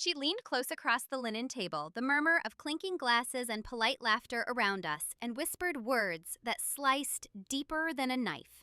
She leaned close across the linen table, the murmur of clinking glasses and polite laughter around us, and whispered words that sliced deeper than a knife.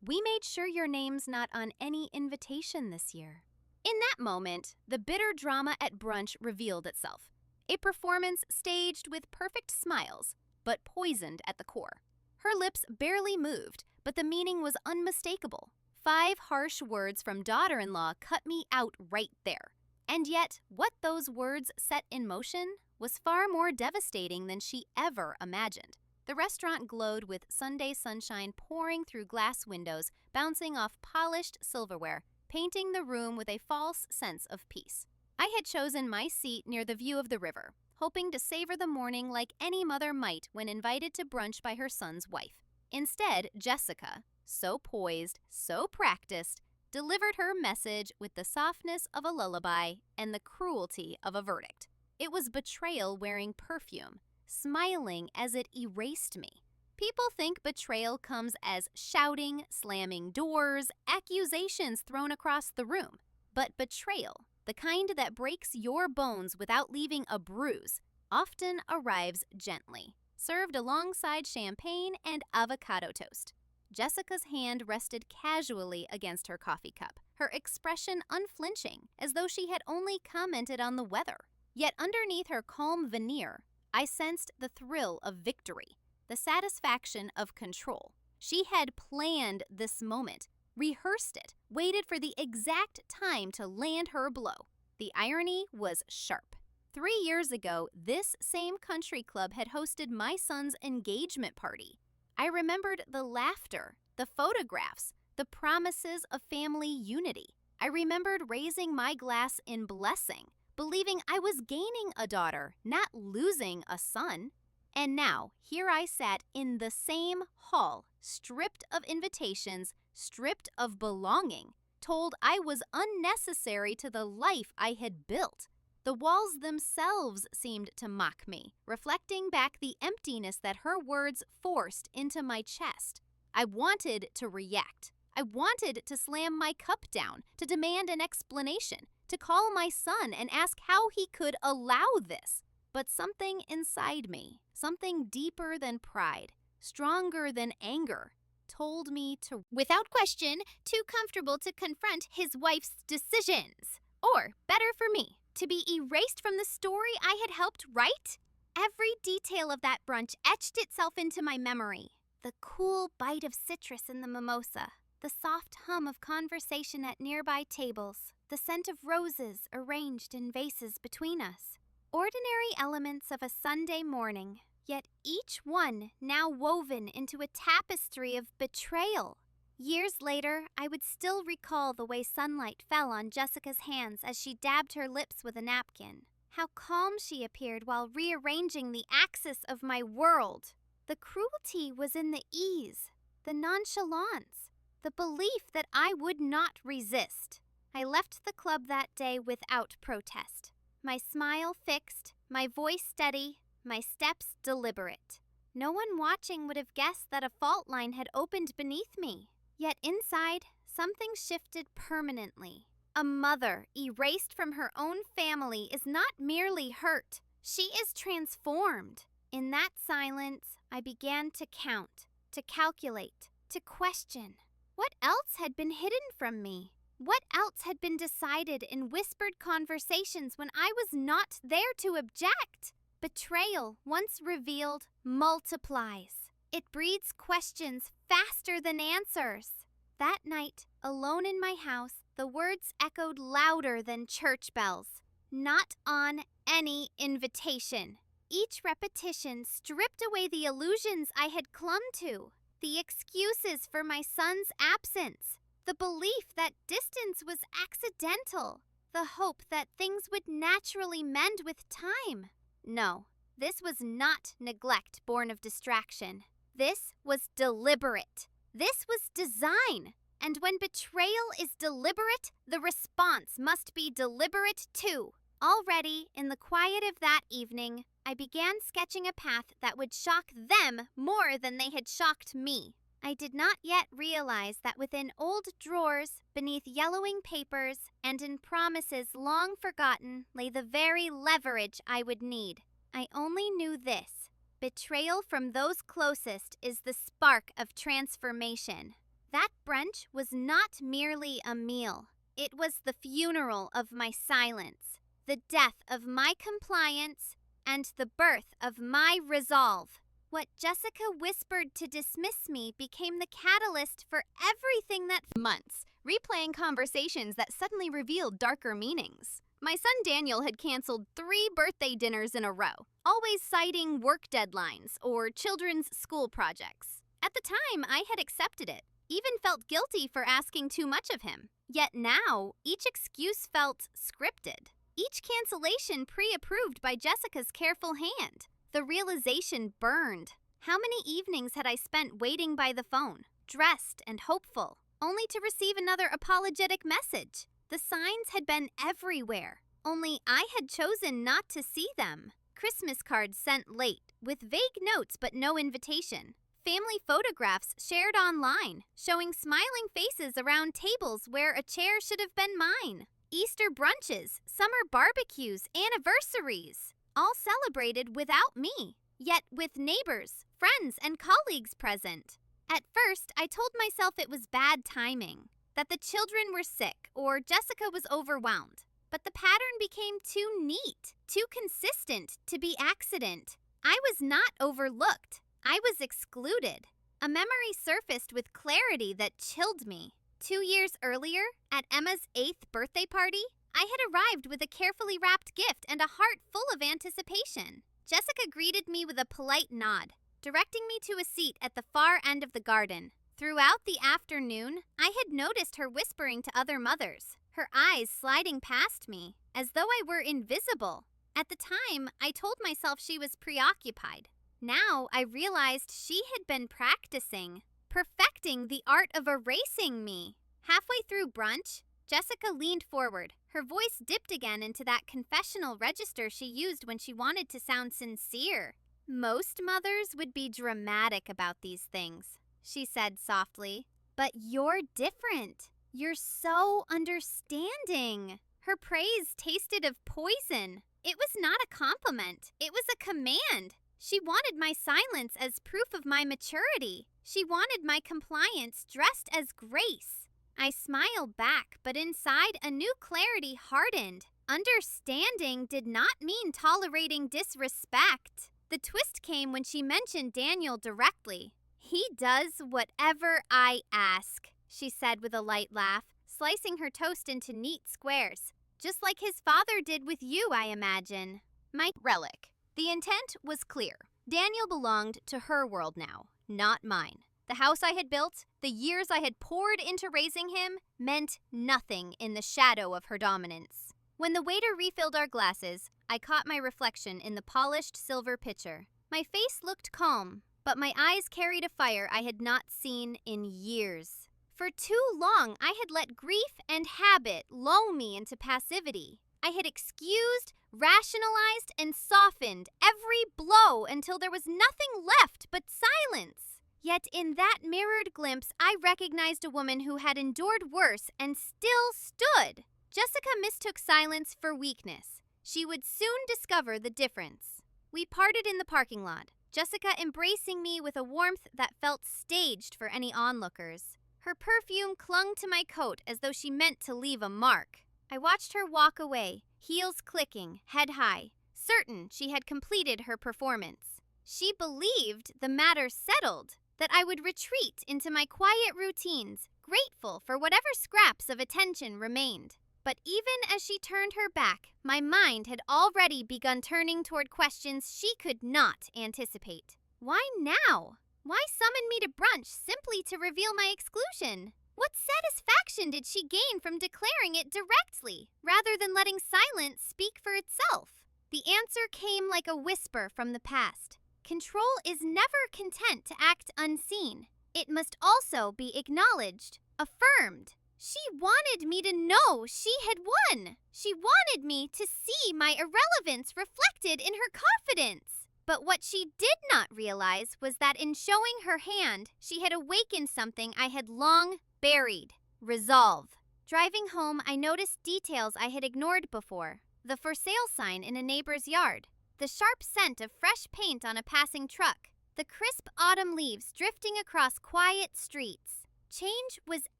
"We made sure your name's not on any invitation this year." In that moment, the bitter drama at brunch revealed itself. A performance staged with perfect smiles, but poisoned at the core. Her lips barely moved, but the meaning was unmistakable. 5 harsh words from daughter-in-law cut me out right there. And yet, what those words set in motion was far more devastating than she ever imagined. The restaurant glowed with Sunday sunshine pouring through glass windows, bouncing off polished silverware, painting the room with a false sense of peace. I had chosen my seat near the view of the river, hoping to savor the morning like any mother might when invited to brunch by her son's wife. Instead, Jessica, so poised, so practiced, delivered her message with the softness of a lullaby and the cruelty of a verdict. It was betrayal wearing perfume, smiling as it erased me. People think betrayal comes as shouting, slamming doors, accusations thrown across the room. But betrayal, the kind that breaks your bones without leaving a bruise, often arrives gently, served alongside champagne and avocado toast. Jessica's hand rested casually against her coffee cup, her expression unflinching, as though she had only commented on the weather. Yet underneath her calm veneer, I sensed the thrill of victory, the satisfaction of control. She had planned this moment, rehearsed it, waited for the exact time to land her blow. The irony was sharp. 3 years ago, this same country club had hosted my son's engagement party. I remembered the laughter, the photographs, the promises of family unity. I remembered raising my glass in blessing, believing I was gaining a daughter, not losing a son. And now, here I sat in the same hall, stripped of invitations, stripped of belonging, told I was unnecessary to the life I had built. The walls themselves seemed to mock me, reflecting back the emptiness that her words forced into my chest. I wanted to react. I wanted to slam my cup down, to demand an explanation, to call my son and ask how he could allow this. But something inside me, something deeper than pride, stronger than anger, told me to, without question, too comfortable to confront his wife's decisions. Or, better for me, to be erased from the story I had helped write? Every detail of that brunch etched itself into my memory. The cool bite of citrus in the mimosa, the soft hum of conversation at nearby tables, the scent of roses arranged in vases between us. Ordinary elements of a Sunday morning, yet each one now woven into a tapestry of betrayal. Years later, I would still recall the way sunlight fell on Jessica's hands as she dabbed her lips with a napkin. How calm she appeared while rearranging the axis of my world. The cruelty was in the ease, the nonchalance, the belief that I would not resist. I left the club that day without protest. My smile fixed, my voice steady, my steps deliberate. No one watching would have guessed that a fault line had opened beneath me. Yet inside, something shifted permanently. A mother erased from her own family is not merely hurt. She is transformed. In that silence, I began to count, to calculate, to question. What else had been hidden from me? What else had been decided in whispered conversations when I was not there to object? Betrayal, once revealed, multiplies. It breeds questions faster than answers. That night, alone in my house, the words echoed louder than church bells. Not on any invitation. Each repetition stripped away the illusions I had clung to, the excuses for my son's absence, the belief that distance was accidental, the hope that things would naturally mend with time. No, this was not neglect born of distraction. This was deliberate. This was design. And when betrayal is deliberate, the response must be deliberate too. Already, in the quiet of that evening, I began sketching a path that would shock them more than they had shocked me. I did not yet realize that within old drawers, beneath yellowing papers, and in promises long forgotten lay the very leverage I would need. I only knew this: betrayal from those closest is the spark of transformation. That brunch was not merely a meal. It was the funeral of my silence, the death of my compliance, and the birth of my resolve. What Jessica whispered to dismiss me became the catalyst for everything that months, replaying conversations that suddenly revealed darker meanings. My son Daniel had canceled 3 birthday dinners in a row, always citing work deadlines or children's school projects. At the time, I had accepted it, even felt guilty for asking too much of him. Yet now, each excuse felt scripted, each cancellation pre-approved by Jessica's careful hand. The realization burned. How many evenings had I spent waiting by the phone, dressed and hopeful, only to receive another apologetic message? The signs had been everywhere, only I had chosen not to see them. Christmas cards sent late, with vague notes but no invitation. Family photographs shared online, showing smiling faces around tables where a chair should have been mine. Easter brunches, summer barbecues, anniversaries, all celebrated without me, yet with neighbors, friends, and colleagues present. At first, I told myself it was bad timing, that the children were sick or Jessica was overwhelmed. But the pattern became too neat, too consistent to be accident. I was not overlooked. I was excluded. A memory surfaced with clarity that chilled me. 2 years earlier, at Emma's 8th birthday party, I had arrived with a carefully wrapped gift and a heart full of anticipation. Jessica greeted me with a polite nod, directing me to a seat at the far end of the garden. Throughout the afternoon, I had noticed her whispering to other mothers, her eyes sliding past me, as though I were invisible. At the time, I told myself she was preoccupied. Now I realized she had been practicing, perfecting the art of erasing me. Halfway through brunch, Jessica leaned forward. Her voice dipped again into that confessional register she used when she wanted to sound sincere. Most mothers would be dramatic about these things, she said softly. But you're different. You're so understanding. Her praise tasted of poison. It was not a compliment. It was a command. She wanted my silence as proof of my maturity. She wanted my compliance dressed as grace. I smiled back, but inside a new clarity hardened. Understanding did not mean tolerating disrespect. The twist came when she mentioned Daniel directly. He does whatever I ask, she said with a light laugh, slicing her toast into neat squares. Just like his father did with you, I imagine. My relic. The intent was clear. Daniel belonged to her world now, not mine. The house I had built, the years I had poured into raising him, meant nothing in the shadow of her dominance. When the waiter refilled our glasses, I caught my reflection in the polished silver pitcher. My face looked calm, but my eyes carried a fire I had not seen in years. For too long, I had let grief and habit lull me into passivity. I had excused, rationalized, and softened every blow until there was nothing left but silence. Yet in that mirrored glimpse, I recognized a woman who had endured worse and still stood. Jessica mistook silence for weakness. She would soon discover the difference. We parted in the parking lot, Jessica embracing me with a warmth that felt staged for any onlookers. Her perfume clung to my coat as though she meant to leave a mark. I watched her walk away, heels clicking, head high, certain she had completed her performance. She believed the matter settled, that I would retreat into my quiet routines, grateful for whatever scraps of attention remained. But even as she turned her back, my mind had already begun turning toward questions she could not anticipate. Why now? Why summon me to brunch simply to reveal my exclusion? What satisfaction did she gain from declaring it directly, rather than letting silence speak for itself? The answer came like a whisper from the past. Control is never content to act unseen. It must also be acknowledged, affirmed. She wanted me to know she had won. She wanted me to see my irrelevance reflected in her confidence. But what she did not realize was that in showing her hand, she had awakened something I had long buried: resolve. Driving home, I noticed details I had ignored before: the for sale sign in a neighbor's yard, the sharp scent of fresh paint on a passing truck, the crisp autumn leaves drifting across quiet streets. Change was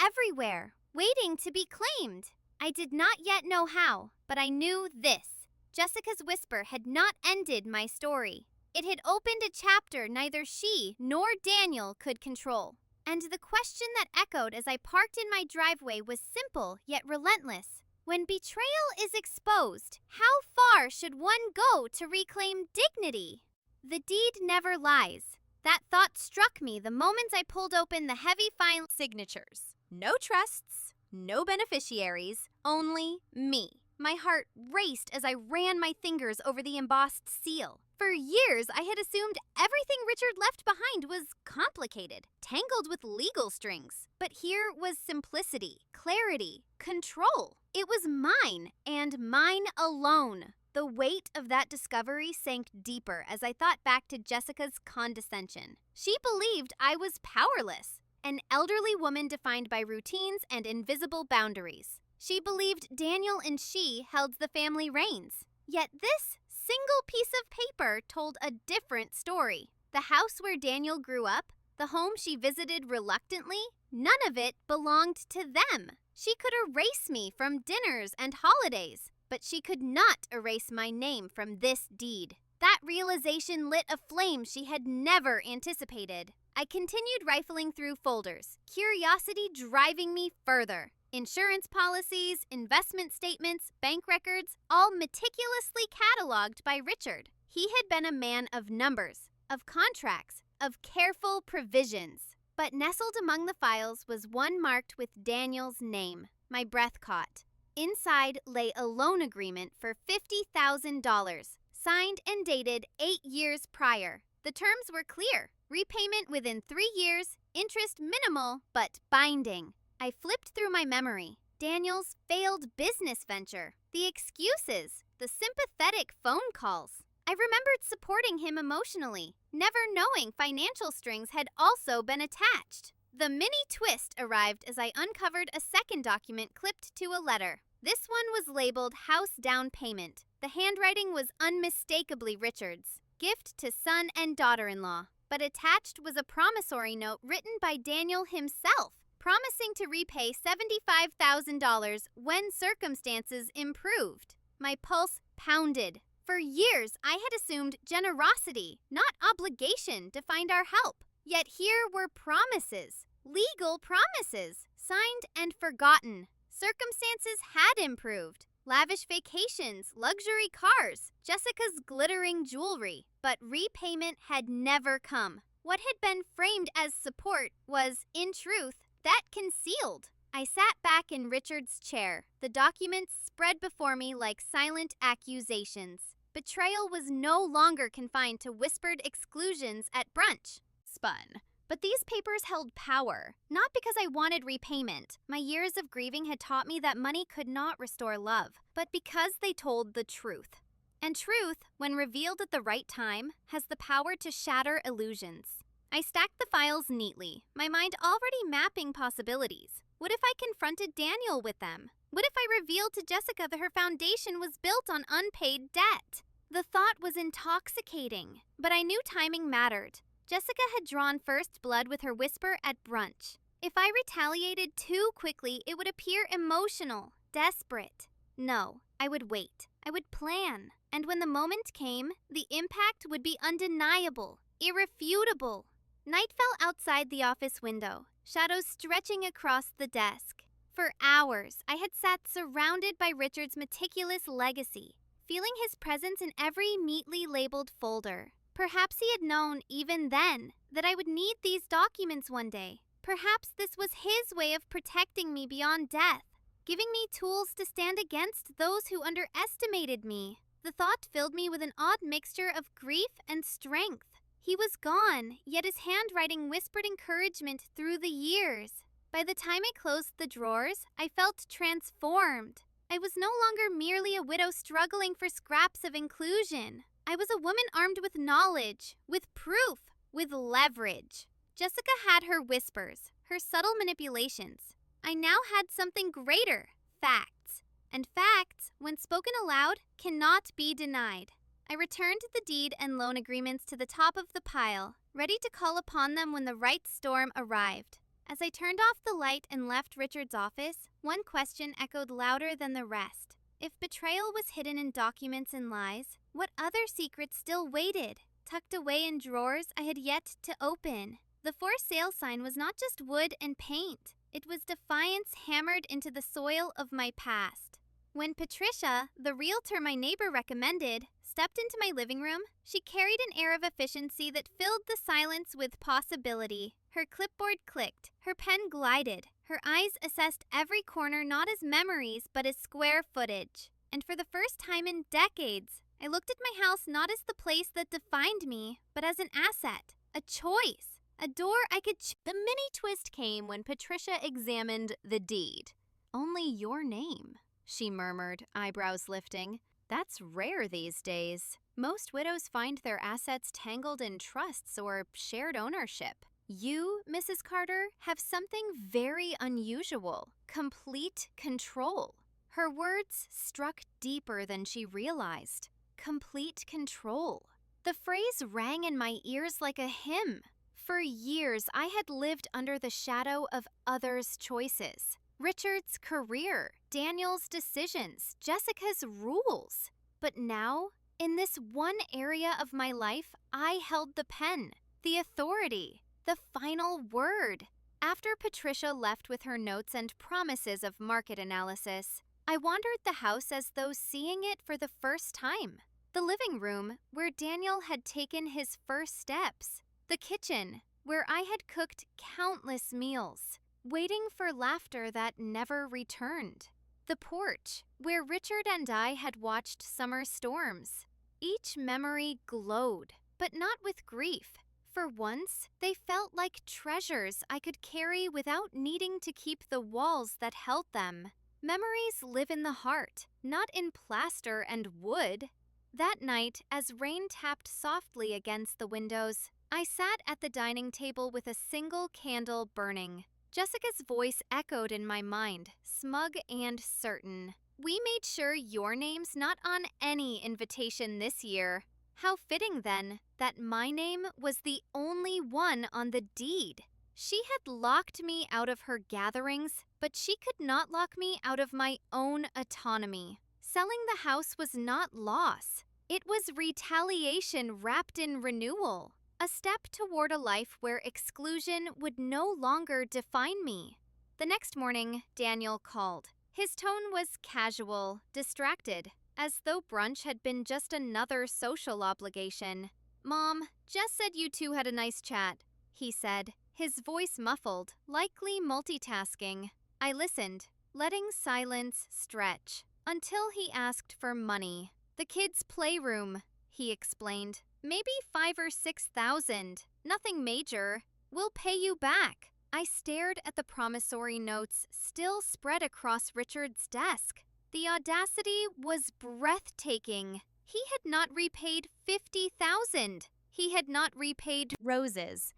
everywhere, waiting to be claimed. I did not yet know how, but I knew this: Jessica's whisper had not ended my story. It had opened a chapter neither she nor Daniel could control. And the question that echoed as I parked in my driveway was simple yet relentless. When betrayal is exposed, how far should one go to reclaim dignity? The deed never lies. That thought struck me the moment I pulled open the heavy file. Signatures. No trusts, no beneficiaries, only me. My heart raced as I ran my fingers over the embossed seal. For years, I had assumed everything Richard left behind was complicated, tangled with legal strings. But here was simplicity, clarity, control. It was mine, and mine alone. The weight of that discovery sank deeper as I thought back to Jessica's condescension. She believed I was powerless, an elderly woman defined by routines and invisible boundaries. She believed Daniel and she held the family reins. Yet this single piece of paper told a different story. The house where Daniel grew up, the home she visited reluctantly, none of it belonged to them. She could erase me from dinners and holidays, but she could not erase my name from this deed. That realization lit a flame she had never anticipated. I continued rifling through folders, curiosity driving me further. Insurance policies, investment statements, bank records, all meticulously cataloged by Richard. He had been a man of numbers, of contracts, of careful provisions. But nestled among the files was one marked with Daniel's name. My breath caught. Inside lay a loan agreement for $50,000, signed and dated 8 years prior. The terms were clear: repayment within 3 years, interest minimal but binding. I flipped through my memory. Daniel's failed business venture, the excuses, the sympathetic phone calls. I remembered supporting him emotionally, never knowing financial strings had also been attached. The mini twist arrived as I uncovered a second document clipped to a letter. This one was labeled House Down Payment. The handwriting was unmistakably Richard's, gift to son and daughter-in-law. But attached was a promissory note written by Daniel himself, promising to repay $75,000 when circumstances improved. My pulse pounded. For years, I had assumed generosity, not obligation, defined our help. Yet here were promises, legal promises, signed and forgotten. Circumstances had improved. Lavish vacations, luxury cars, Jessica's glittering jewelry. But repayment had never come. What had been framed as support was, in truth, that concealed. I sat back in Richard's chair. The documents spread before me like silent accusations. Betrayal was no longer confined to whispered exclusions at brunch. Spun. But these papers held power, not because I wanted repayment. My years of grieving had taught me that money could not restore love, but because they told the truth. And truth, when revealed at the right time, has the power to shatter illusions. I stacked the files neatly, my mind already mapping possibilities. What if I confronted Daniel with them? What if I revealed to Jessica that her foundation was built on unpaid debt? The thought was intoxicating, but I knew timing mattered. Jessica had drawn first blood with her whisper at brunch. If I retaliated too quickly, it would appear emotional, desperate. No, I would wait. I would plan. And when the moment came, the impact would be undeniable, irrefutable. Night fell outside the office window, shadows stretching across the desk. For hours, I had sat surrounded by Richard's meticulous legacy, feeling his presence in every neatly labeled folder. Perhaps he had known, even then, that I would need these documents one day. Perhaps this was his way of protecting me beyond death, giving me tools to stand against those who underestimated me. The thought filled me with an odd mixture of grief and strength. He was gone, yet his handwriting whispered encouragement through the years. By the time I closed the drawers, I felt transformed. I was no longer merely a widow struggling for scraps of inclusion. I was a woman armed with knowledge, with proof, with leverage. Jessica had her whispers, her subtle manipulations. I now had something greater, facts. And facts, when spoken aloud, cannot be denied. I returned the deed and loan agreements to the top of the pile, ready to call upon them when the right storm arrived. As I turned off the light and left Richard's office, one question echoed louder than the rest. If betrayal was hidden in documents and lies, what other secrets still waited, tucked away in drawers I had yet to open? The for sale sign was not just wood and paint. It was defiance hammered into the soil of my past. When Patricia, the realtor my neighbor recommended, stepped into my living room, she carried an air of efficiency that filled the silence with possibility. Her clipboard clicked, her pen glided, her eyes assessed every corner not as memories but as square footage. And for the first time in decades, I looked at my house not as the place that defined me, but as an asset, a choice, a door I could The mini twist came when Patricia examined the deed. "Only your name," she murmured, eyebrows lifting. "That's rare these days. Most widows find their assets tangled in trusts or shared ownership. You, Mrs. Carter, have something very unusual: complete control." Her words struck deeper than she realized. Complete control. The phrase rang in my ears like a hymn. For years, I had lived under the shadow of others' choices. Richard's career, Daniel's decisions, Jessica's rules. But now, in this one area of my life, I held the pen, the authority, the final word. After Patricia left with her notes and promises of market analysis, I wandered the house as though seeing it for the first time. The living room, where Daniel had taken his first steps. The kitchen, where I had cooked countless meals, waiting for laughter that never returned. The porch, where Richard and I had watched summer storms. Each memory glowed, but not with grief. For once, they felt like treasures I could carry without needing to keep the walls that held them. Memories live in the heart, not in plaster and wood. That night, as rain tapped softly against the windows, I sat at the dining table with a single candle burning. Jessica's voice echoed in my mind, smug and certain. "We made sure your name's not on any invitation this year." How fitting, then, that my name was the only one on the deed. She had locked me out of her gatherings, but she could not lock me out of my own autonomy. Selling the house was not loss. It was retaliation wrapped in renewal. A step toward a life where exclusion would no longer define me. The next morning, Daniel called. His tone was casual, distracted, as though brunch had been just another social obligation. "Mom, Jess said you two had a nice chat," he said, his voice muffled, likely multitasking. I listened, letting silence stretch, until he asked for money. "The kids' playroom," he explained. "Maybe 5,000 or 6,000. Nothing major. We'll pay you back." I stared at the promissory notes still spread across Richard's desk. The audacity was breathtaking. He had not repaid 50,000. He had not repaid roses,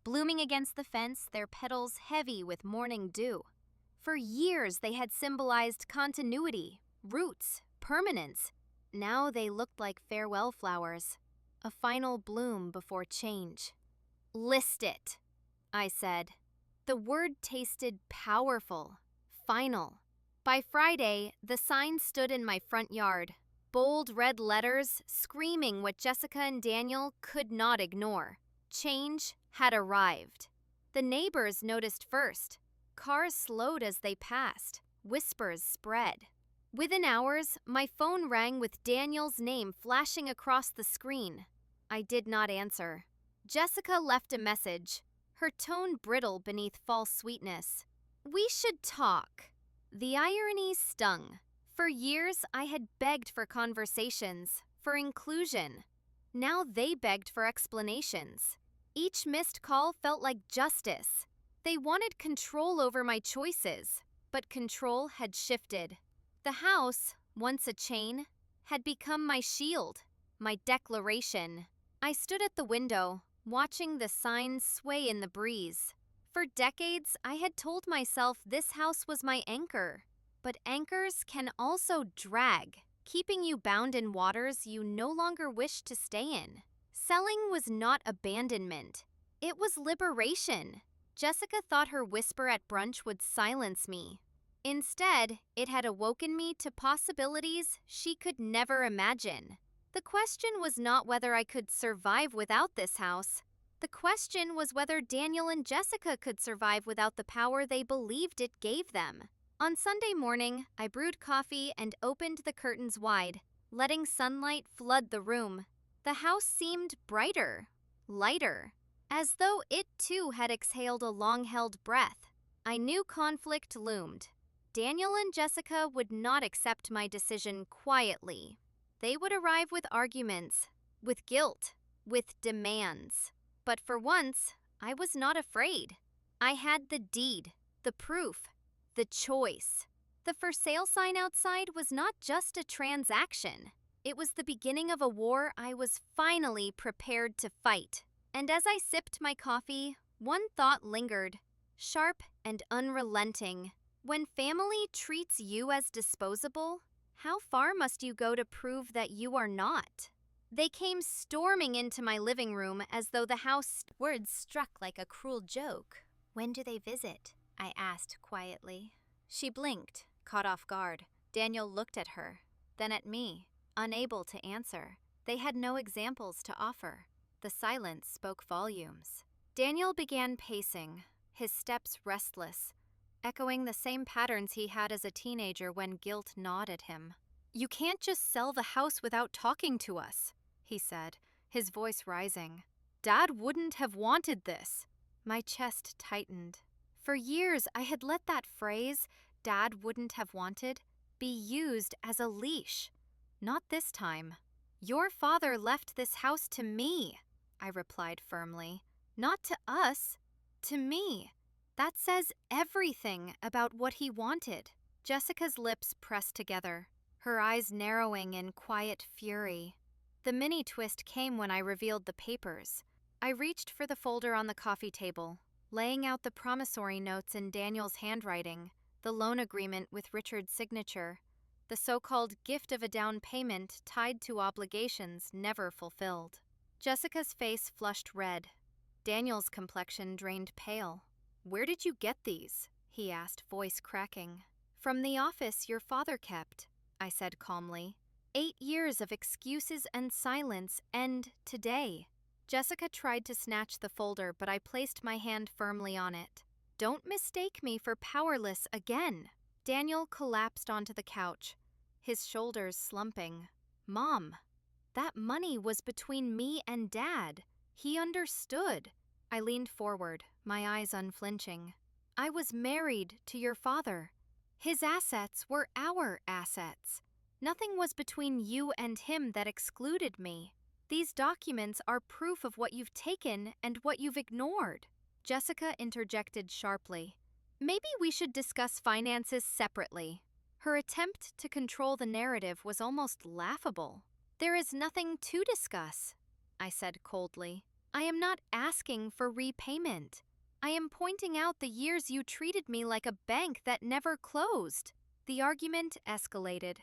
blooming against the fence, their petals heavy with morning dew. For years they had symbolized continuity, roots, permanence. Now they looked like farewell flowers. A final bloom before change. "List it," I said. The word tasted powerful, final. By Friday, the sign stood in my front yard, bold red letters screaming what Jessica and Daniel could not ignore. Change had arrived. The neighbors noticed first. Cars slowed as they passed. Whispers spread. Within hours, my phone rang with Daniel's name flashing across the screen. I did not answer. Jessica left a message, her tone brittle beneath false sweetness. "We should talk." The irony stung. For years, I had begged for conversations, for inclusion. Now they begged for explanations. Each missed call felt like justice. They wanted control over my choices, but control had shifted. The house, once a chain, had become my shield, my declaration. I stood at the window, watching the signs sway in the breeze. For decades, I had told myself this house was my anchor. But anchors can also drag, keeping you bound in waters you no longer wish to stay in. Selling was not abandonment. It was liberation. Jessica thought her whisper at brunch would silence me. Instead, it had awoken me to possibilities she could never imagine. The question was not whether I could survive without this house. The question was whether Daniel and Jessica could survive without the power they believed it gave them. On Sunday morning, I brewed coffee and opened the curtains wide, letting sunlight flood the room. The house seemed brighter, lighter, as though it too had exhaled a long-held breath. I knew conflict loomed. Daniel and Jessica would not accept my decision quietly. They would arrive with arguments, with guilt, with demands. But for once, I was not afraid. I had the deed, the proof, the choice. The for sale sign outside was not just a transaction. It was the beginning of a war I was finally prepared to fight. And as I sipped my coffee, one thought lingered, sharp and unrelenting. When family treats you as disposable, how far must you go to prove that you are not? They came storming into my living room as though the house words struck like a cruel joke. "When do they visit?" I asked quietly. She blinked, caught off guard. Daniel looked at her, then at me, unable to answer. They had no examples to offer. The silence spoke volumes. Daniel began pacing, his steps restless, echoing the same patterns he had as a teenager when guilt gnawed at him. "You can't just sell the house without talking to us," he said, his voice rising. "Dad wouldn't have wanted this." My chest tightened. For years, I had let that phrase, "Dad wouldn't have wanted," be used as a leash. Not this time. "Your father left this house to me," I replied firmly. "Not to us, to me. That says everything about what he wanted." Jessica's lips pressed together, her eyes narrowing in quiet fury. The mini twist came when I revealed the papers. I reached for the folder on the coffee table, laying out the promissory notes in Daniel's handwriting, the loan agreement with Richard's signature, the so-called gift of a down payment tied to obligations never fulfilled. Jessica's face flushed red. Daniel's complexion drained pale. "Where did you get these?" he asked, voice cracking. "From the office your father kept," I said calmly. 8 years of excuses and silence end today. Jessica tried to snatch the folder, but I placed my hand firmly on it. "Don't mistake me for powerless again." Daniel collapsed onto the couch, his shoulders slumping. "Mom, that money was between me and Dad. He understood." I leaned forward, my eyes unflinching. "I was married to your father. His assets were our assets. Nothing was between you and him that excluded me. These documents are proof of what you've taken and what you've ignored." Jessica interjected sharply. "Maybe we should discuss finances separately." Her attempt to control the narrative was almost laughable. "There is nothing to discuss," I said coldly. "I am not asking for repayment. I am pointing out the years you treated me like a bank that never closed." The argument escalated,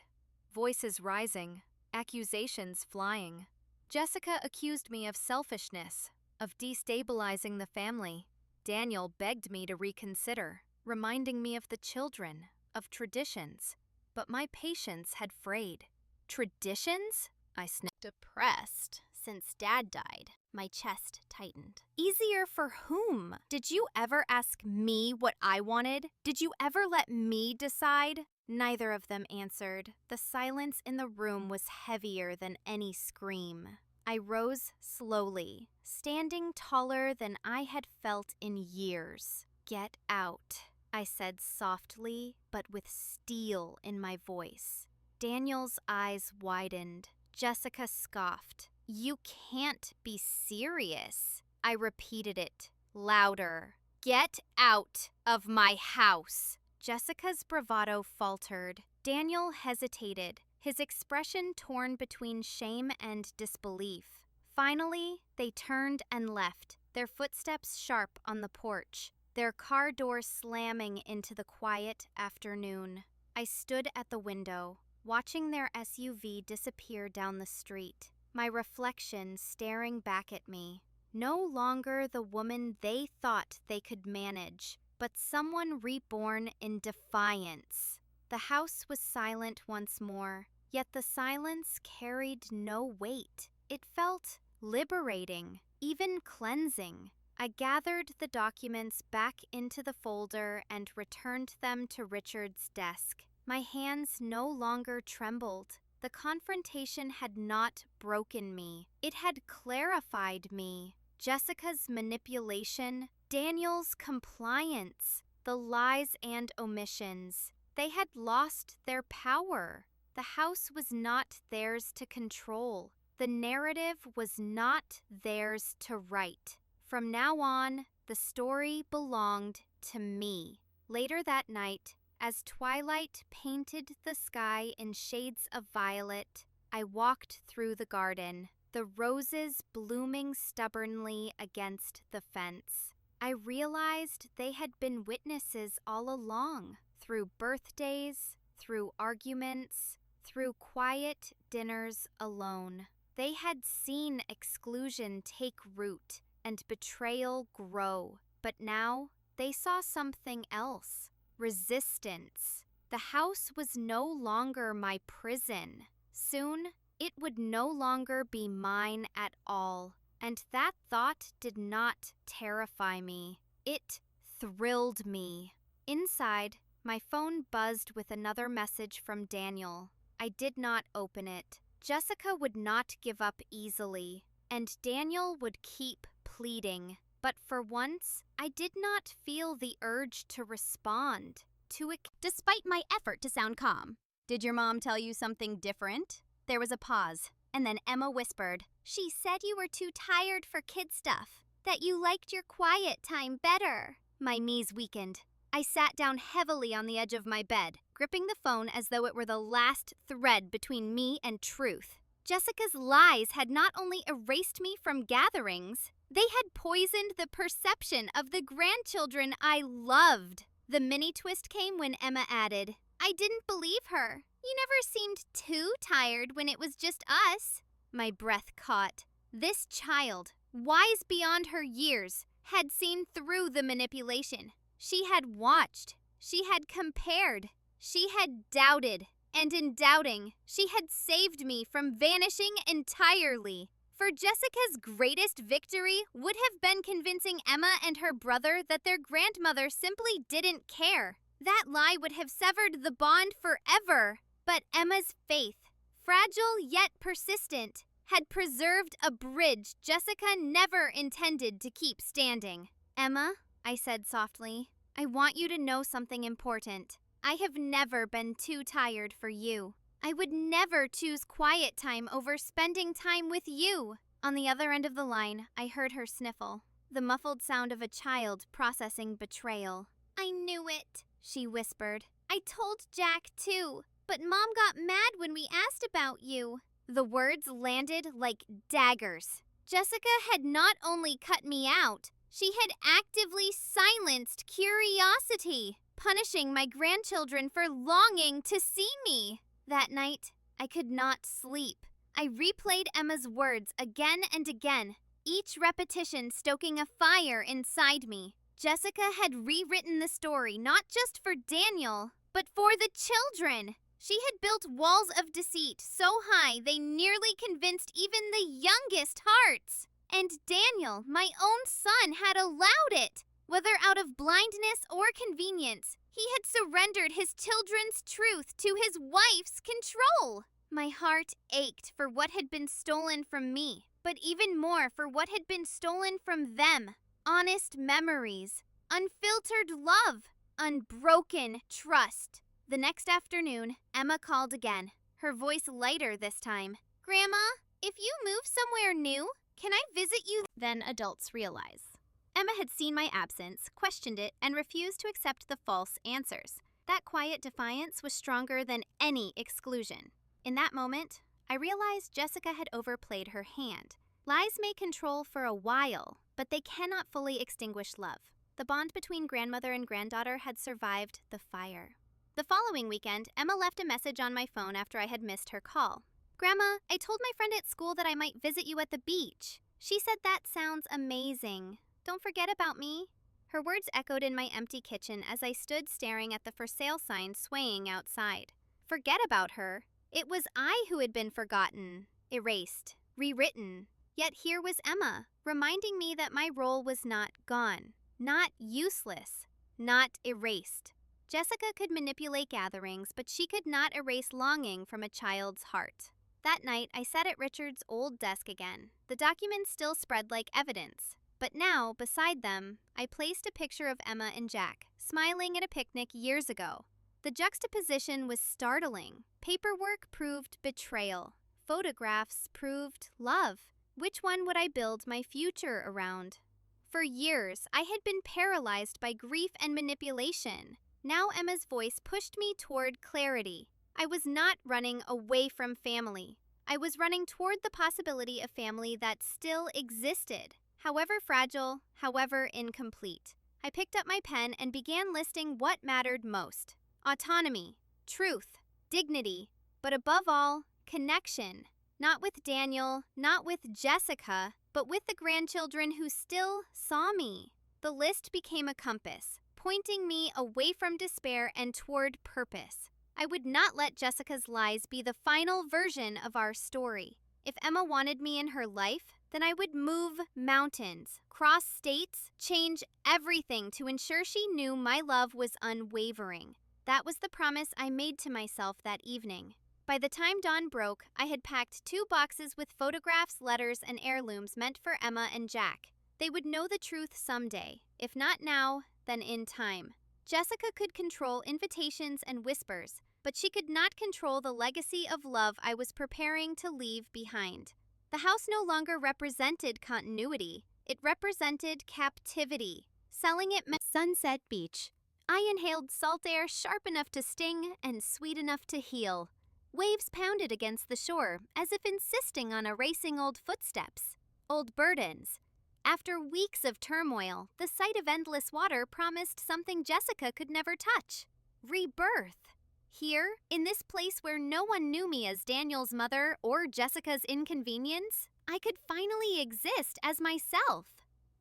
voices rising, accusations flying. Jessica accused me of selfishness, of destabilizing the family. Daniel begged me to reconsider, reminding me of the children, of traditions. But my patience had frayed. "Traditions?" I snapped. "Depressed since Dad died." My chest tightened. "Easier for whom? Did you ever ask me what I wanted? Did you ever let me decide?" Neither of them answered. The silence in the room was heavier than any scream. I rose slowly, standing taller than I had felt in years. "Get out," I said softly, but with steel in my voice. Daniel's eyes widened. Jessica scoffed. "You can't be serious." I repeated it, louder. "Get out of my house." Jessica's bravado faltered. Daniel hesitated, his expression torn between shame and disbelief. Finally, they turned and left, their footsteps sharp on the porch, their car door slamming into the quiet afternoon. I stood at the window, watching their SUV disappear down the street, my reflection staring back at me. No longer the woman they thought they could manage, but someone reborn in defiance. The house was silent once more, yet the silence carried no weight. It felt liberating, even cleansing. I gathered the documents back into the folder and returned them to Richard's desk. My hands no longer trembled. The confrontation had not broken me. It had clarified me. Jessica's manipulation, Daniel's compliance, the lies and omissions. They had lost their power. The house was not theirs to control. The narrative was not theirs to write. From now on, the story belonged to me. Later that night, as twilight painted the sky in shades of violet, I walked through the garden, the roses blooming stubbornly against the fence. I realized they had been witnesses all along, through birthdays, through arguments, through quiet dinners alone. They had seen exclusion take root and betrayal grow, but now they saw something else. Resistance. The house was no longer my prison. Soon, it would no longer be mine at all. And that thought did not terrify me. It thrilled me. Inside, my phone buzzed with another message from Daniel. I did not open it. Jessica would not give up easily, and Daniel would keep pleading. But for once, I did not feel the urge to respond, despite my effort to sound calm. Did your mom tell you something different? There was a pause, and then Emma whispered, "She said you were too tired for kid stuff, that you liked your quiet time better." My knees weakened. I sat down heavily on the edge of my bed, gripping the phone as though it were the last thread between me and truth. Jessica's lies had not only erased me from gatherings, they had poisoned the perception of the grandchildren I loved. The mini twist came when Emma added, "I didn't believe her. You never seemed too tired when it was just us." My breath caught. This child, wise beyond her years, had seen through the manipulation. She had watched. She had compared. She had doubted. And in doubting, she had saved me from vanishing entirely. For Jessica's greatest victory would have been convincing Emma and her brother that their grandmother simply didn't care. That lie would have severed the bond forever. But Emma's faith, fragile yet persistent, had preserved a bridge Jessica never intended to keep standing. "Emma," I said softly, "I want you to know something important. I have never been too tired for you. I would never choose quiet time over spending time with you." On the other end of the line, I heard her sniffle, the muffled sound of a child processing betrayal. "I knew it," she whispered. "I told Jack too, but Mom got mad when we asked about you." The words landed like daggers. Jessica had not only cut me out, she had actively silenced curiosity, punishing my grandchildren for longing to see me. That night, I could not sleep. I replayed Emma's words again and again, each repetition stoking a fire inside me. Jessica had rewritten the story not just for Daniel, but for the children. She had built walls of deceit so high they nearly convinced even the youngest hearts. And Daniel, my own son, had allowed it. Whether out of blindness or convenience, he had surrendered his children's truth to his wife's control. My heart ached for what had been stolen from me, but even more for what had been stolen from them. Honest memories, unfiltered love, unbroken trust. The next afternoon, Emma called again, her voice lighter this time. "Grandma, if you move somewhere new, can I visit you?" Then adults realize. Emma had seen my absence, questioned it, and refused to accept the false answers. That quiet defiance was stronger than any exclusion. In that moment, I realized Jessica had overplayed her hand. Lies may control for a while, but they cannot fully extinguish love. The bond between grandmother and granddaughter had survived the fire. The following weekend, Emma left a message on my phone after I had missed her call. "Grandma, I told my friend at school that I might visit you at the beach. She said that sounds amazing. Don't forget about me." Her words echoed in my empty kitchen as I stood staring at the for sale sign swaying outside. Forget about her? It was I who had been forgotten, erased, rewritten. Yet here was Emma, reminding me that my role was not gone, not useless, not erased. Jessica could manipulate gatherings, but she could not erase longing from a child's heart. That night, I sat at Richard's old desk again. The documents still spread like evidence. But now, beside them, I placed a picture of Emma and Jack, smiling at a picnic years ago. The juxtaposition was startling. Paperwork proved betrayal. Photographs proved love. Which one would I build my future around? For years, I had been paralyzed by grief and manipulation. Now Emma's voice pushed me toward clarity. I was not running away from family. I was running toward the possibility of family that still existed. However fragile, however incomplete. I picked up my pen and began listing what mattered most. Autonomy, truth, dignity, but above all, connection. Not with Daniel, not with Jessica, but with the grandchildren who still saw me. The list became a compass, pointing me away from despair and toward purpose. I would not let Jessica's lies be the final version of our story. If Emma wanted me in her life, then I would move mountains, cross states, change everything to ensure she knew my love was unwavering. That was the promise I made to myself that evening. By the time dawn broke, I had packed 2 boxes with photographs, letters, and heirlooms meant for Emma and Jack. They would know the truth someday. If not now, then in time. Jessica could control invitations and whispers, but she could not control the legacy of love I was preparing to leave behind. The house no longer represented continuity. It represented captivity. Selling it meant Sunset Beach. I inhaled salt air sharp enough to sting and sweet enough to heal. Waves pounded against the shore, as if insisting on erasing old footsteps, old burdens. After weeks of turmoil, the sight of endless water promised something Jessica could never touch. Rebirth. Here, in this place where no one knew me as Daniel's mother or Jessica's inconvenience, I could finally exist as myself.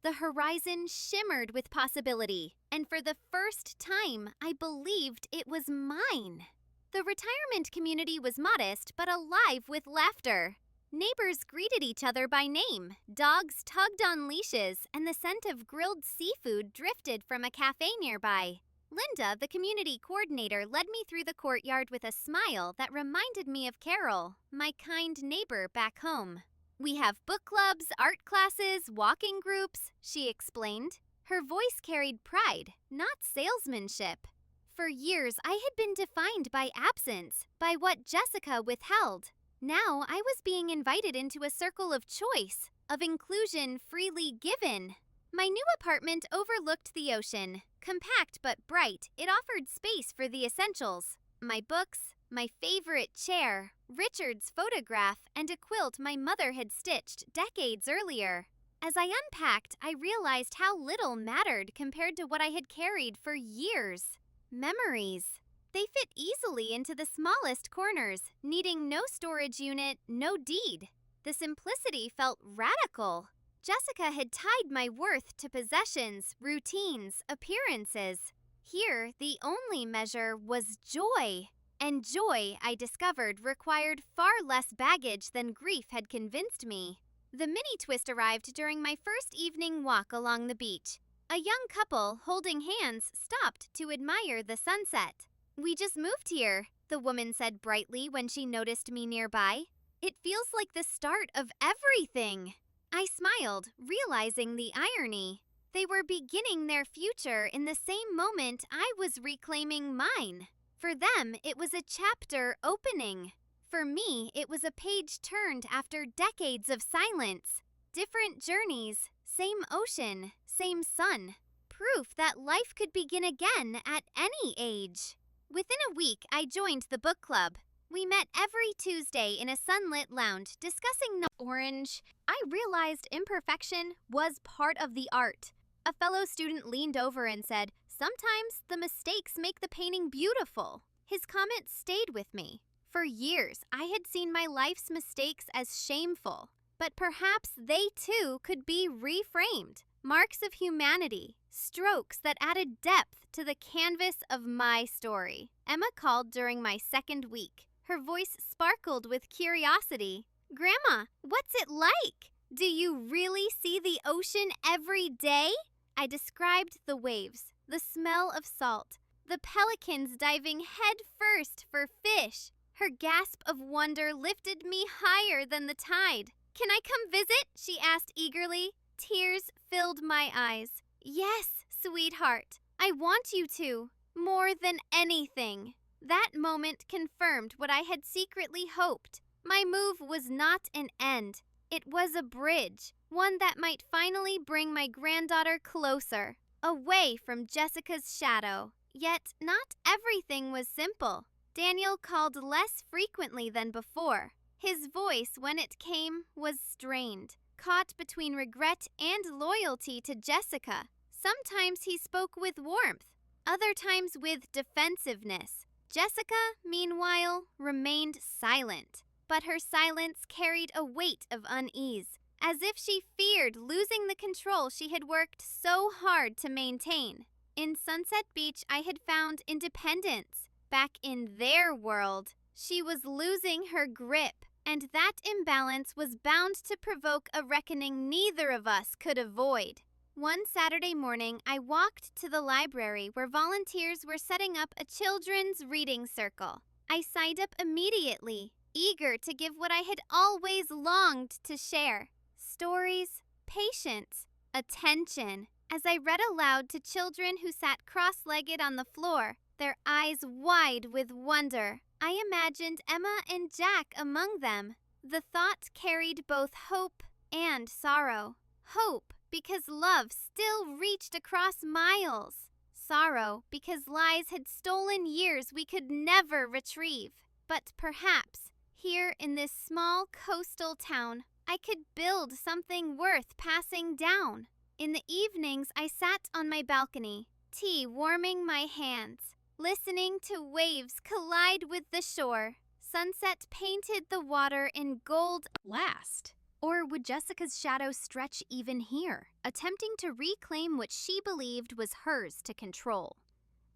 The horizon shimmered with possibility, and for the first time, I believed it was mine. The retirement community was modest but alive with laughter. Neighbors greeted each other by name, dogs tugged on leashes, and the scent of grilled seafood drifted from a cafe nearby. Linda, the community coordinator, led me through the courtyard with a smile that reminded me of Carol, my kind neighbor back home. "We have book clubs, art classes, walking groups," she explained. Her voice carried pride, not salesmanship. For years, I had been defined by absence, by what Jessica withheld. Now, I was being invited into a circle of choice, of inclusion freely given. My new apartment overlooked the ocean. Compact but bright, it offered space for the essentials. My books, my favorite chair, Richard's photograph, and a quilt my mother had stitched decades earlier. As I unpacked, I realized how little mattered compared to what I had carried for years. Memories. They fit easily into the smallest corners, needing no storage unit, no deed. The simplicity felt radical. Jessica had tied my worth to possessions, routines, appearances. Here, the only measure was joy. And joy, I discovered, required far less baggage than grief had convinced me. The mini twist arrived during my first evening walk along the beach. A young couple, holding hands, stopped to admire the sunset. "We just moved here," the woman said brightly when she noticed me nearby. "It feels like the start of everything." I smiled, realizing the irony. They were beginning their future in the same moment I was reclaiming mine. For them, it was a chapter opening. For me, it was a page turned after decades of silence. Different journeys, same ocean, same sun. Proof that life could begin again at any age. Within a week, I joined the book club. We met every Tuesday in a sunlit lounge discussing orange. I realized imperfection was part of the art. A fellow student leaned over and said, "Sometimes the mistakes make the painting beautiful." His comment stayed with me. For years, I had seen my life's mistakes as shameful, but perhaps they too could be reframed. Marks of humanity, strokes that added depth to the canvas of my story. Emma called during my second week. Her voice sparkled with curiosity. "Grandma, what's it like? Do you really see the ocean every day?" I described the waves, the smell of salt, the pelicans diving head first for fish. Her gasp of wonder lifted me higher than the tide. "Can I come visit?" she asked eagerly. Tears filled my eyes. "Yes, sweetheart, I want you to, more than anything." That moment confirmed what I had secretly hoped. My move was not an end. It was a bridge, one that might finally bring my granddaughter closer, away from Jessica's shadow. Yet not everything was simple. Daniel called less frequently than before. His voice, when it came, was strained, caught between regret and loyalty to Jessica. Sometimes he spoke with warmth, other times with defensiveness. Jessica, meanwhile, remained silent, but her silence carried a weight of unease, as if she feared losing the control she had worked so hard to maintain. In Sunset Beach, I had found independence. Back in their world, she was losing her grip, and that imbalance was bound to provoke a reckoning neither of us could avoid. One Saturday morning, I walked to the library where volunteers were setting up a children's reading circle. I signed up immediately, eager to give what I had always longed to share: stories, patience, attention. As I read aloud to children who sat cross-legged on the floor, their eyes wide with wonder, I imagined Emma and Jack among them. The thought carried both hope and sorrow. Hope, because love still reached across miles. Sorrow, because lies had stolen years we could never retrieve. But perhaps, here in this small coastal town, I could build something worth passing down. In the evenings, I sat on my balcony, tea warming my hands, listening to waves collide with the shore. Sunset painted the water in gold. Last. Or would Jessica's shadow stretch even here, attempting to reclaim what she believed was hers to control?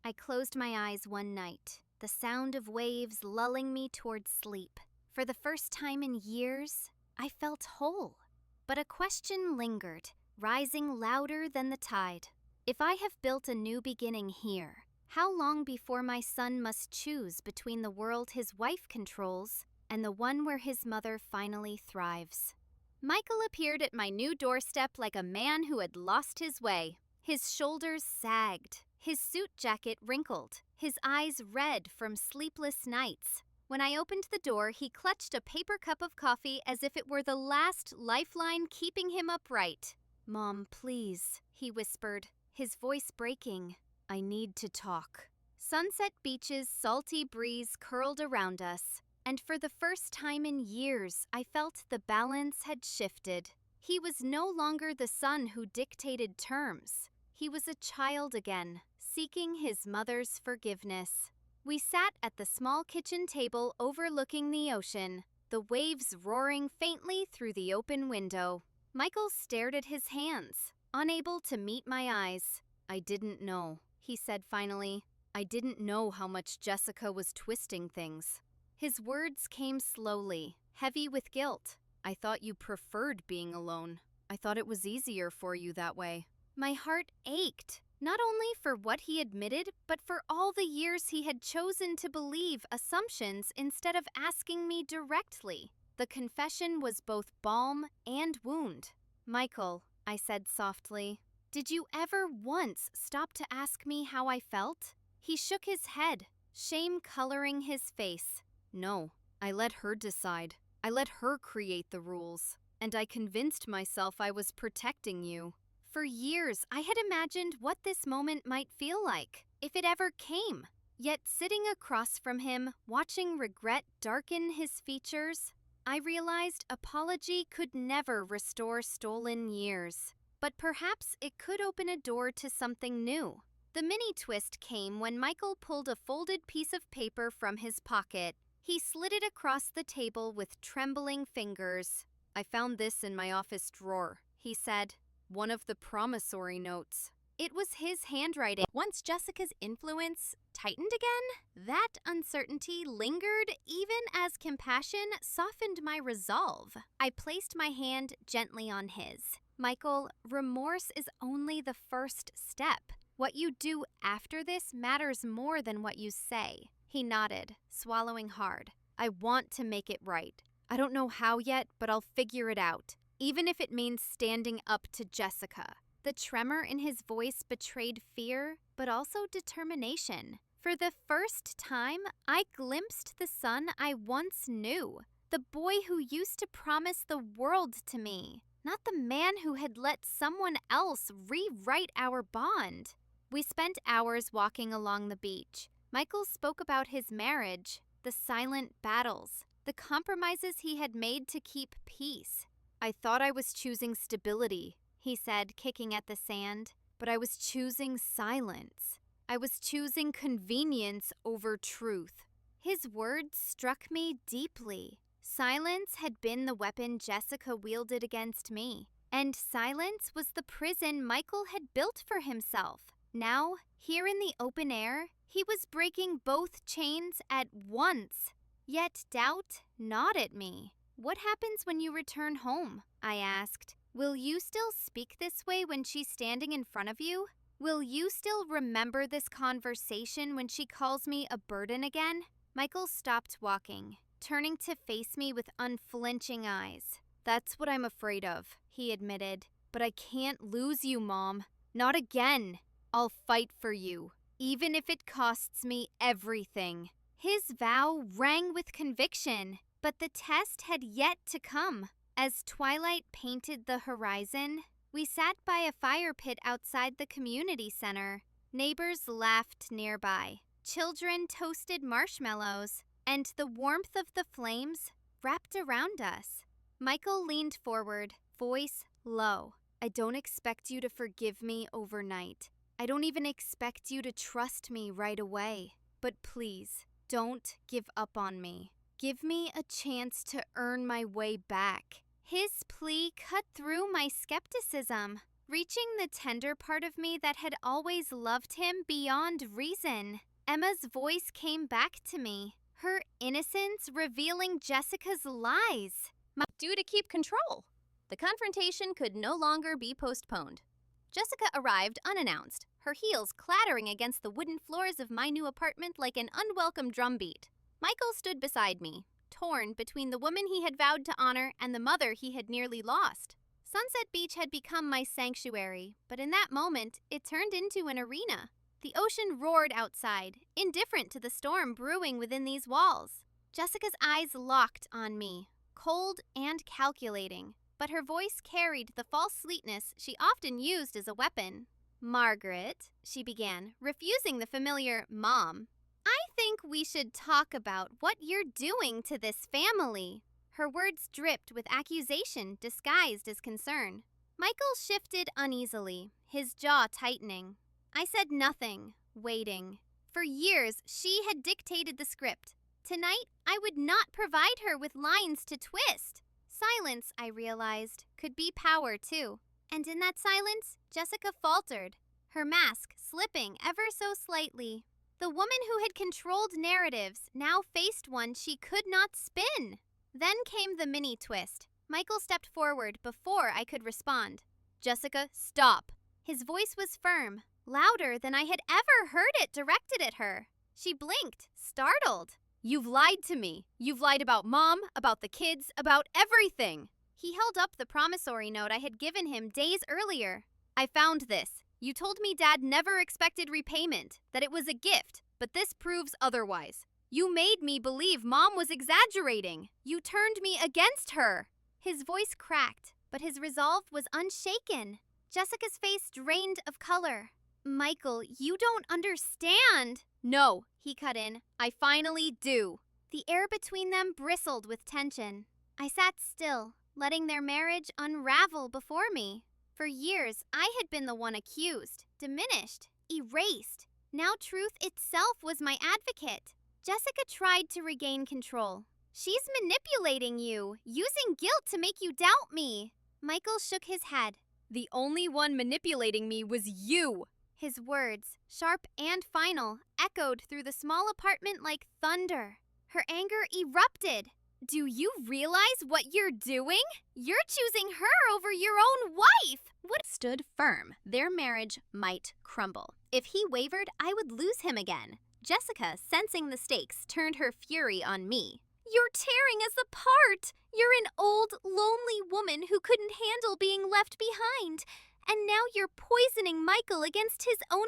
I closed my eyes one night, the sound of waves lulling me towards sleep. For the first time in years, I felt whole. But a question lingered, rising louder than the tide. If I have built a new beginning here, how long before my son must choose between the world his wife controls and the one where his mother finally thrives? Michael appeared at my new doorstep like a man who had lost his way. His shoulders sagged, his suit jacket wrinkled, his eyes red from sleepless nights. When I opened the door, he clutched a paper cup of coffee as if it were the last lifeline keeping him upright. "Mom, please," he whispered, his voice breaking. "I need to talk." Sunset Beach's salty breeze curled around us, and for the first time in years, I felt the balance had shifted. He was no longer the son who dictated terms. He was a child again, seeking his mother's forgiveness. We sat at the small kitchen table overlooking the ocean, the waves roaring faintly through the open window. Michael stared at his hands, unable to meet my eyes. "I didn't know," he said finally. "I didn't know how much Jessica was twisting things." His words came slowly, heavy with guilt. "I thought you preferred being alone. I thought it was easier for you that way." My heart ached, not only for what he admitted, but for all the years he had chosen to believe assumptions instead of asking me directly. The confession was both balm and wound. "Michael," I said softly, "did you ever once stop to ask me how I felt?" He shook his head, shame coloring his face. "No, I let her decide. I let her create the rules. And I convinced myself I was protecting you. For years, I had imagined what this moment might feel like, if it ever came. Yet sitting across from him, watching regret darken his features, I realized apology could never restore stolen years. But perhaps it could open a door to something new. The mini twist came when Michael pulled a folded piece of paper from his pocket. He slid it across the table with trembling fingers. "I found this in my office drawer," he said. "One of the promissory notes." It was his handwriting. Once Jessica's influence tightened again, that uncertainty lingered even as compassion softened my resolve. I placed my hand gently on his. "Michael, remorse is only the first step. What you do after this matters more than what you say." He nodded, swallowing hard. "I want to make it right. I don't know how yet, but I'll figure it out, even if it means standing up to Jessica." The tremor in his voice betrayed fear, but also determination. For the first time, I glimpsed the son I once knew, the boy who used to promise the world to me, not the man who had let someone else rewrite our bond. We spent hours walking along the beach. Michael spoke about his marriage, the silent battles, the compromises he had made to keep peace. "I thought I was choosing stability," he said, kicking at the sand, "but I was choosing silence. I was choosing convenience over truth." His words struck me deeply. Silence had been the weapon Jessica wielded against me, and silence was the prison Michael had built for himself. Now, here in the open air, he was breaking both chains at once. Yet doubt gnawed at me. "What happens when you return home?" I asked. "Will you still speak this way when she's standing in front of you? Will you still remember this conversation when she calls me a burden again?" Michael stopped walking, turning to face me with unflinching eyes. "That's what I'm afraid of," he admitted. "But I can't lose you, Mom. Not again. I'll fight for you, even if it costs me everything." His vow rang with conviction, but the test had yet to come. As twilight painted the horizon, we sat by a fire pit outside the community center. Neighbors laughed nearby. Children toasted marshmallows, and the warmth of the flames wrapped around us. Michael leaned forward, voice low. "I don't expect you to forgive me overnight. I don't even expect you to trust me right away. But please, don't give up on me. Give me a chance to earn my way back." His plea cut through my skepticism, reaching the tender part of me that had always loved him beyond reason. Emma's voice came back to me, her innocence revealing Jessica's lies. Due to keep control. The confrontation could no longer be postponed. Jessica arrived unannounced, her heels clattering against the wooden floors of my new apartment like an unwelcome drumbeat. Michael stood beside me, torn between the woman he had vowed to honor and the mother he had nearly lost. Sunset Beach had become my sanctuary, but in that moment, it turned into an arena. The ocean roared outside, indifferent to the storm brewing within these walls. Jessica's eyes locked on me, cold and calculating, but her voice carried the false sweetness she often used as a weapon. "Margaret," she began, refusing the familiar "Mom, "I think we should talk about what you're doing to this family." Her words dripped with accusation disguised as concern. Michael shifted uneasily, his jaw tightening. I said nothing, waiting. For years, she had dictated the script. Tonight, I would not provide her with lines to twist. Silence, I realized, could be power too. And in that silence, Jessica faltered, her mask slipping ever so slightly. The woman who had controlled narratives now faced one she could not spin. Then came the mini twist. Michael stepped forward before I could respond. "Jessica, stop." His voice was firm, louder than I had ever heard it directed at her. She blinked, startled. "You've lied to me. You've lied about Mom, about the kids, about everything." He held up the promissory note I had given him days earlier. "I found this. You told me Dad never expected repayment, that it was a gift, but this proves otherwise. You made me believe Mom was exaggerating. You turned me against her." His voice cracked, but his resolve was unshaken. Jessica's face drained of color. Michael, you don't understand. No, he cut in. I finally do. The air between them bristled with tension. I sat still, letting their marriage unravel before me. For years, I had been the one accused, diminished, erased. Now truth itself was my advocate. Jessica tried to regain control. She's manipulating you, using guilt to make you doubt me. Michael shook his head. The only one manipulating me was you. His words, sharp and final, echoed through the small apartment like thunder. Her anger erupted. Do you realize what you're doing? You're choosing her over your own wife! Wood stood firm. Their marriage might crumble. If he wavered, I would lose him again. Jessica, sensing the stakes, turned her fury on me. You're tearing us apart! You're an old, lonely woman who couldn't handle being left behind. And now you're poisoning Michael against his own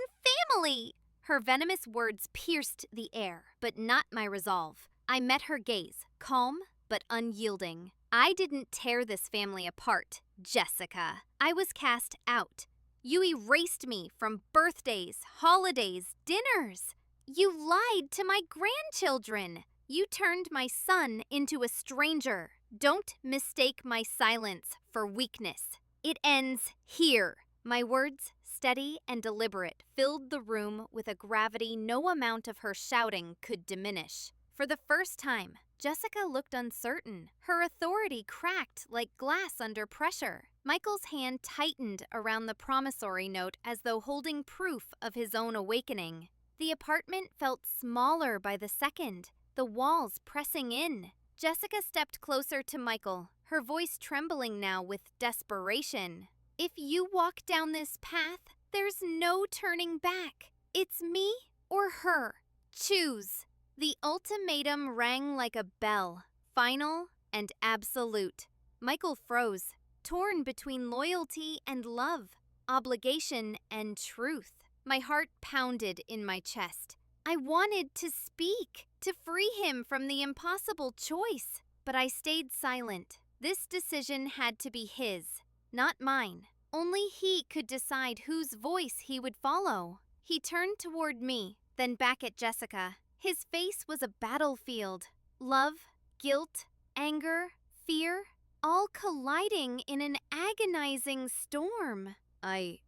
family! Her venomous words pierced the air, but not my resolve. I met her gaze, calm but unyielding. I didn't tear this family apart, Jessica. I was cast out. You erased me from birthdays, holidays, dinners. You lied to my grandchildren. You turned my son into a stranger. Don't mistake my silence for weakness. It ends here. My words, steady and deliberate, filled the room with a gravity no amount of her shouting could diminish. For the first time, Jessica looked uncertain. Her authority cracked like glass under pressure. Michael's hand tightened around the promissory note as though holding proof of his own awakening. The apartment felt smaller by the second, the walls pressing in. Jessica stepped closer to Michael, her voice trembling now with desperation. If you walk down this path, there's no turning back. It's me or her. Choose. The ultimatum rang like a bell, final and absolute. Michael froze, torn between loyalty and love, obligation and truth. My heart pounded in my chest. I wanted to speak, to free him from the impossible choice, but I stayed silent. This decision had to be his, not mine. Only he could decide whose voice he would follow. He turned toward me, then back at Jessica. His face was a battlefield. Love, guilt, anger, fear, all colliding in an agonizing storm. I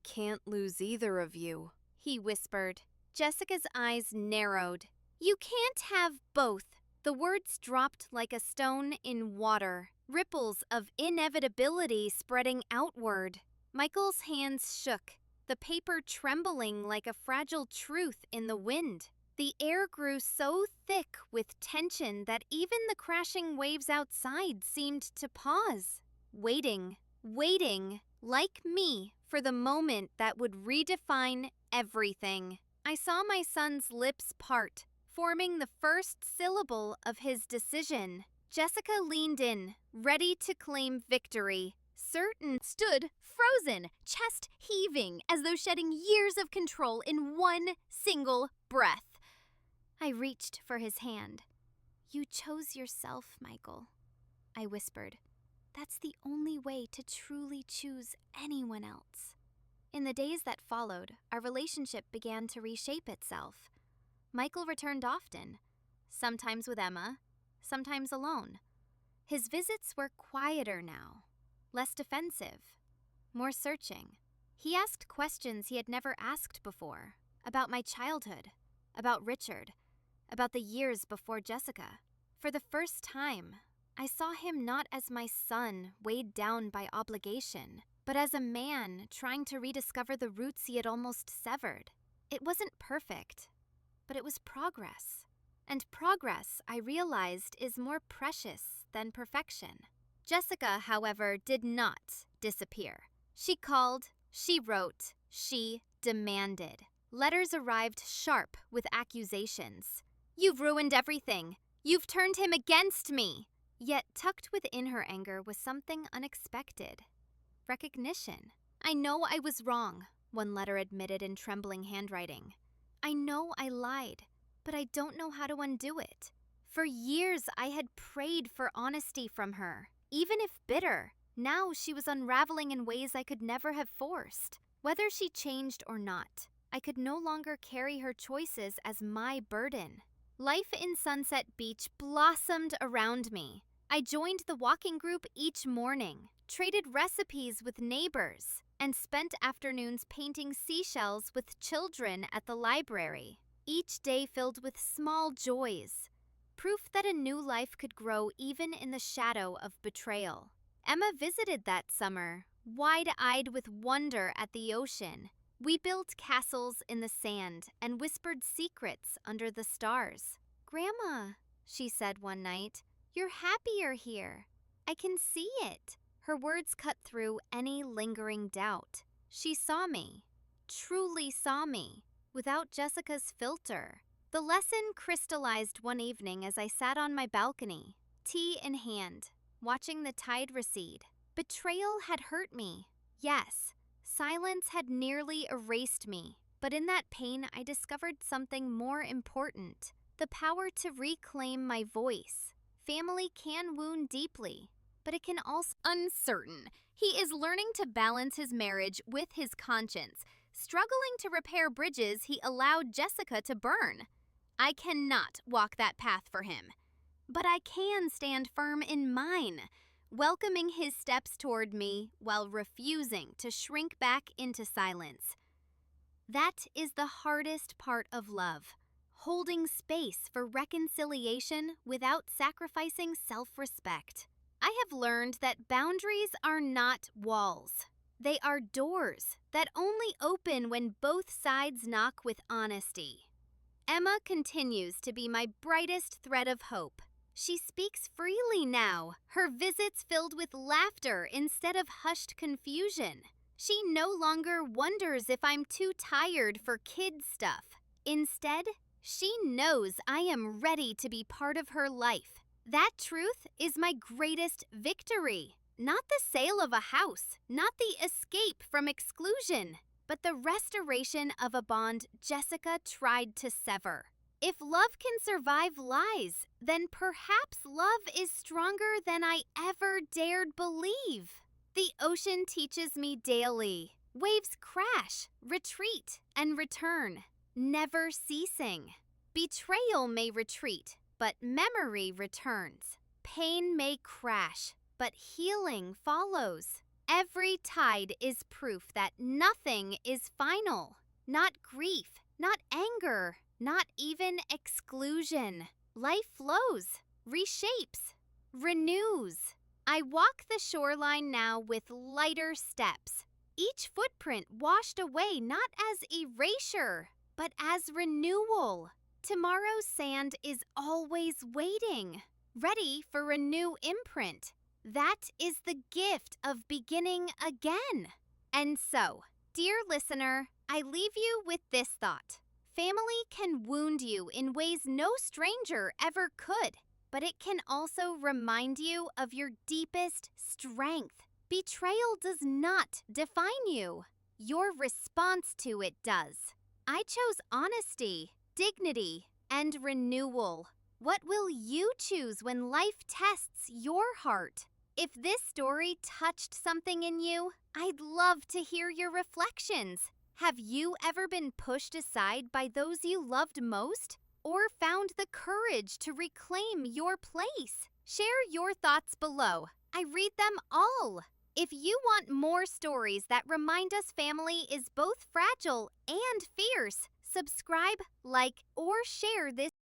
can't lose either of you, he whispered. Jessica's eyes narrowed. You can't have both. The words dropped like a stone in water, ripples of inevitability spreading outward. Michael's hands shook, the paper trembling like a fragile truth in the wind. The air grew so thick with tension that even the crashing waves outside seemed to pause, waiting, like me, for the moment that would redefine everything. I saw my son's lips part, forming the first syllable of his decision. Jessica leaned in, ready to claim victory. Certain stood frozen, chest heaving, as though shedding years of control in one single breath. I reached for his hand. You chose yourself, Michael, I whispered. That's the only way to truly choose anyone else. In the days that followed, our relationship began to reshape itself. Michael returned often, sometimes with Emma, sometimes alone. His visits were quieter now, less defensive, more searching. He asked questions he had never asked before, about my childhood, about Richard, about the years before Jessica. For the first time, I saw him not as my son weighed down by obligation, but as a man trying to rediscover the roots he had almost severed. It wasn't perfect, but it was progress. And progress, I realized, is more precious than perfection. Jessica, however, did not disappear. She called, she wrote, she demanded. Letters arrived sharp with accusations. You've ruined everything. You've turned him against me. Yet tucked within her anger was something unexpected. Recognition. I know I was wrong, one letter admitted in trembling handwriting. I know I lied, but I don't know how to undo it. For years I had prayed for honesty from her, even if bitter. Now she was unraveling in ways I could never have forced. Whether she changed or not, I could no longer carry her choices as my burden. Life in Sunset Beach blossomed around me. I joined the walking group each morning, traded recipes with neighbors, and spent afternoons painting seashells with children at the library. Each day filled with small joys, proof that a new life could grow even in the shadow of betrayal. Emma visited that summer, wide-eyed with wonder at the ocean. We built castles in the sand and whispered secrets under the stars. "Grandma," she said one night, "you're happier here. I can see it." Her words cut through any lingering doubt. She saw me, truly saw me, without Jessica's filter. The lesson crystallized one evening as I sat on my balcony, tea in hand, watching the tide recede. Betrayal had hurt me. Yes, silence had nearly erased me. But in that pain, I discovered something more important: the power to reclaim my voice. Family can wound deeply, but it can also uncertain. He is learning to balance his marriage with his conscience, struggling to repair bridges he allowed Jessica to burn. I cannot walk that path for him, but I can stand firm in mine, welcoming his steps toward me while refusing to shrink back into silence. That is the hardest part of love, holding space for reconciliation without sacrificing self-respect. I have learned that boundaries are not walls. They are doors that only open when both sides knock with honesty. Emma continues to be my brightest thread of hope. She speaks freely now, her visits filled with laughter instead of hushed confusion. She no longer wonders if I'm too tired for kid stuff. Instead, she knows I am ready to be part of her life. That truth is my greatest victory. Not the sale of a house, not the escape from exclusion, but the restoration of a bond Jessica tried to sever. If love can survive lies, then perhaps love is stronger than I ever dared believe. The ocean teaches me daily. Waves crash, retreat, and return, never ceasing. Betrayal may retreat, but memory returns. Pain may crash, but healing follows. Every tide is proof that nothing is final. Not grief, not anger, not even exclusion. Life flows, reshapes, renews. I walk the shoreline now with lighter steps, each footprint washed away not as erasure, but as renewal. Tomorrow's sand is always waiting, ready for a new imprint. That is the gift of beginning again. And so, dear listener, I leave you with this thought. Family can wound you in ways no stranger ever could, but it can also remind you of your deepest strength. Betrayal does not define you. Your response to it does. I chose honesty, dignity, and renewal. What will you choose when life tests your heart? If this story touched something in you, I'd love to hear your reflections. Have you ever been pushed aside by those you loved most? Or found the courage to reclaim your place? Share your thoughts below. I read them all. If you want more stories that remind us family is both fragile and fierce, subscribe, like, or share this